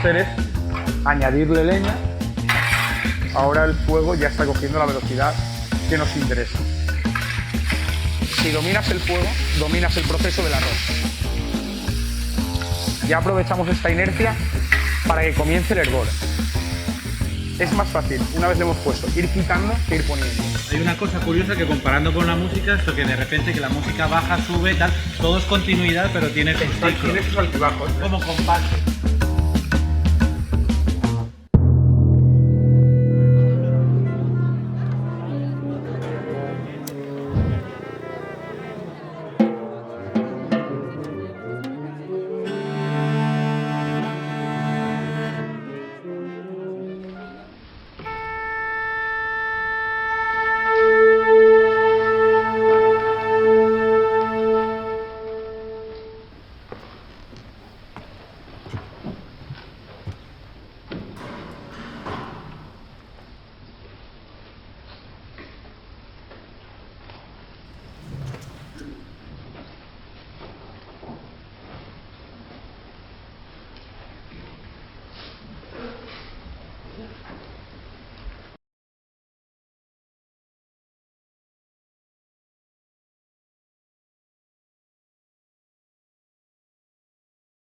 hacer es añadirle leña. Ahora el fuego ya está cogiendo la velocidad que nos interesa. Si dominas el fuego, dominas el proceso del arroz. Ya aprovechamos esta inercia para que comience el hervor. Es más fácil, una vez le hemos puesto, ir quitando que ir poniendo. Hay una cosa curiosa que comparando con la música, esto que de repente que la música baja, sube, tal, todo es continuidad, pero tiene sus ciclos. Tiene sus altibajos, ¿eh? Como compás.